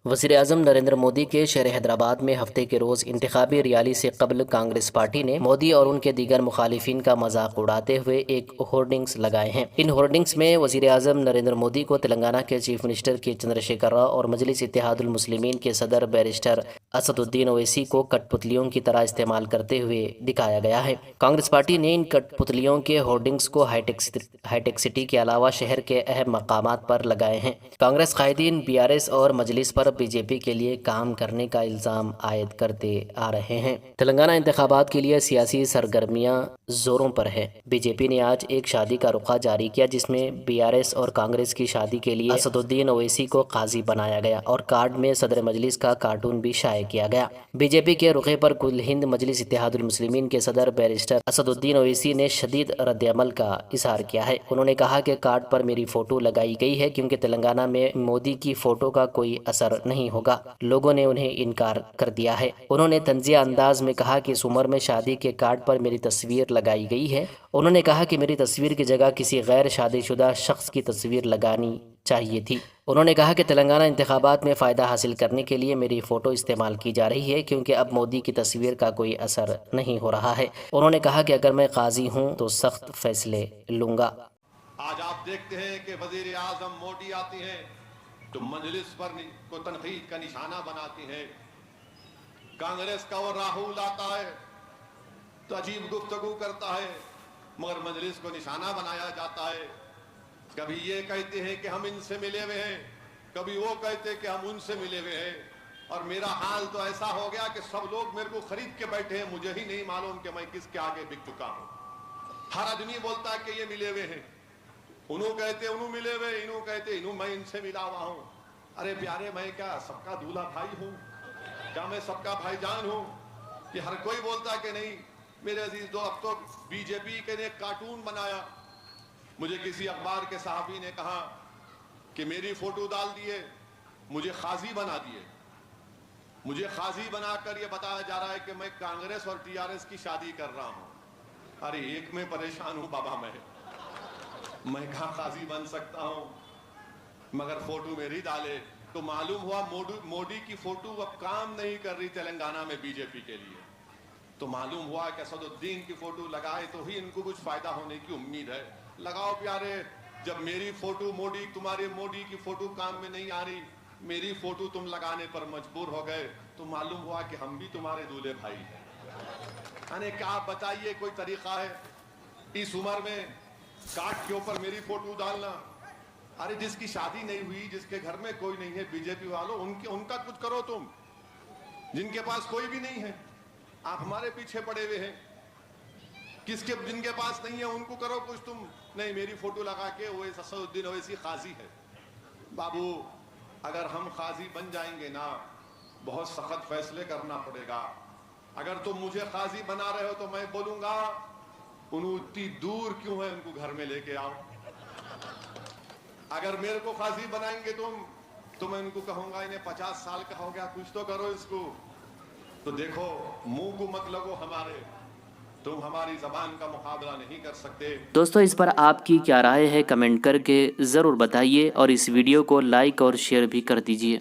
وزیر اعظم نریندر مودی کے شہر حیدرآباد میں ہفتے کے روز انتخابی ریالی سے قبل کانگریس پارٹی نے مودی اور ان کے دیگر مخالفین کا مذاق اڑاتے ہوئے ایک ہورڈنگز لگائے ہیں۔ ان ہورڈنگز میں وزیر اعظم نریندر مودی کو تلنگانہ کے چیف منسٹر کے چندر شیکھر راؤ اور مجلس اتحاد المسلمین کے صدر بیرسٹر اسد الدین اویسی کو کٹ پتلیوں کی طرح استعمال کرتے ہوئے دکھایا گیا ہے۔ کانگریس پارٹی نے ان کٹ پتلیوں کے ہورڈنگز کو ہائی ٹیک سٹی کے علاوہ شہر کے اہم مقامات پر لگائے ہیں۔ کانگریس قائدین BRS اور مجلس پر BJP کے لیے کام کرنے کا الزام عائد کرتے آ رہے ہیں۔ تلنگانہ انتخابات کے لیے سیاسی سرگرمیاں زوروں پر ہے۔ BJP نے آج ایک شادی کا رخہ جاری کیا جس میں BRS اور کانگریس کی شادی کے لیے اسد الدین اویسی کو قاضی بنایا گیا اور کارڈ میں صدر مجلس کا کارٹون بھی شائع کیا گیا۔ BJP کے رخے پر کل ہند مجلس اتحاد المسلمین کے صدر بیرسٹر اسد الدین اویسی نے شدید رد عمل کا اظہار کیا ہے۔ انہوں نے کہا کہ کارڈ پر میری فوٹو لگائی گئی ہے کیونکہ تلنگانہ میں مودی کی فوٹو کا کوئی اثر نہیں ہوگا، لوگوں نے انہیں انکار کر دیا ہے۔ انہوں نے طنزیہ انداز میں کہا کہ اس عمر میں شادی کے کارڈ پر میری تصویر لگائی گئی ہے۔ انہوں نے کہا کہ میری تصویر کی جگہ کسی غیر شادی شدہ شخص کی تصویر لگانی چاہیے تھی۔ انہوں نے کہا کہ تلنگانہ انتخابات میں فائدہ حاصل کرنے کے لیے میری فوٹو استعمال کی جا رہی ہے کیونکہ اب مودی کی تصویر کا کوئی اثر نہیں ہو رہا ہے۔ انہوں نے کہا کہ اگر میں قاضی ہوں تو سخت فیصلے لوں گا۔ آج آپ دیکھتے ہیں کہ وزیر اعظم مودی آتی ہیں تو مجلس پر کو تنقید کا نشانہ بناتی ہیں۔ کانگریس کا وہ راہول آتا ہے تو عجیب گفتگو کرتا ہے مگر مجلس کو نشانہ بنایا جاتا ہے۔ کبھی یہ کہتے ہیں کہ ہم ان سے ملے ہوئے ہیں، کبھی وہ کہتے ہیں کہ ہم ان سے ملے ہوئے ہیں، اور میرا حال تو ایسا ہو گیا کہ سب لوگ میرے کو خرید کے بیٹھے ہیں، مجھے ہی نہیں معلوم کہ میں کس کے آگے بک چکا ہوں۔ ہر آدمی بولتا ہے کہ یہ ملے ہوئے ہیں، انہوں کہتے انہوں ملے ہوئے، انہوں کہتے انہوں میں ان سے ملا ہوا ہوں۔ ارے پیارے، میں کیا سب کا دولہا بھائی ہوں؟ کیا میں سب کا بھائی جان ہوں؟ کہ ہر کوئی بولتا کہ نہیں میرے عزیز دو، اب تو BJP کے نے ایک کارٹون بنایا۔ مجھے کسی اخبار کے صحافی نے کہا کہ میری فوٹو ڈال دیے، مجھے قاضی بنا دیے۔ مجھے قاضی بنا کر یہ بتایا جا رہا ہے کہ میں کانگریس اور TRS کی شادی کر رہا ہوں۔ ارے ایک میں پریشان ہوں بابا، میں کہاں قاضی بن سکتا ہوں؟ مگر فوٹو میری ڈالے تو معلوم ہوا مودی کی فوٹو اب کام نہیں کر رہی تلنگانہ میں BJP کے لیے۔ تو معلوم ہوا کہ اسد الدین کی فوٹو لگائے تو ہی ان کو کچھ فائدہ ہونے کی امید ہے۔ لگاؤ پیارے، جب میری فوٹو تمہارے مودی کی فوٹو کام میں نہیں آ رہی، میری فوٹو تم لگانے پر مجبور ہو گئے، تو معلوم ہوا کہ ہم بھی تمہارے دولہے بھائی ہیں۔ یعنی کیا آپ بتائیے کوئی طریقہ ہے اس عمر میں کارڈ کے اوپر میری فوٹو ڈالنا؟ ارے جس کی شادی نہیں ہوئی، جس کے گھر میں کوئی نہیں ہے، BJP والوں ان کا کچھ کرو تم، جن کے پاس کوئی بھی نہیں ہے۔ آپ ہمارے پیچھے پڑے ہوئے ہیں، جن کے پاس نہیں ہے ان کو کرو کچھ تم۔ نہیں، میری فوٹو لگا کے وہ اسد الدین اویسی قاضی ہے۔ بابو، اگر ہم قاضی بن جائیں گے نا، بہت سخت فیصلے کرنا پڑے گا۔ اگر تم مجھے قاضی بنا رہے ہو تو میں بولوں گا انہوں اتنی دور کیوں ہے، ان کو گھر میں لے کے آؤ۔ اگر میرے کو قاضی بنائیں گے تم تو میں ان کو کہوں گا انہیں 50 سال کا ہو گیا، کچھ تو کرو اس کو۔ تو دیکھو، منہ کو مت لگو ہمارے، تم ہماری زبان کا مقابلہ نہیں کر سکتے۔ دوستو، اس پر آپ کی کیا رائے ہے کمنٹ کر کے ضرور بتائیے، اور اس ویڈیو کو لائک اور شیئر بھی کر دیجیے۔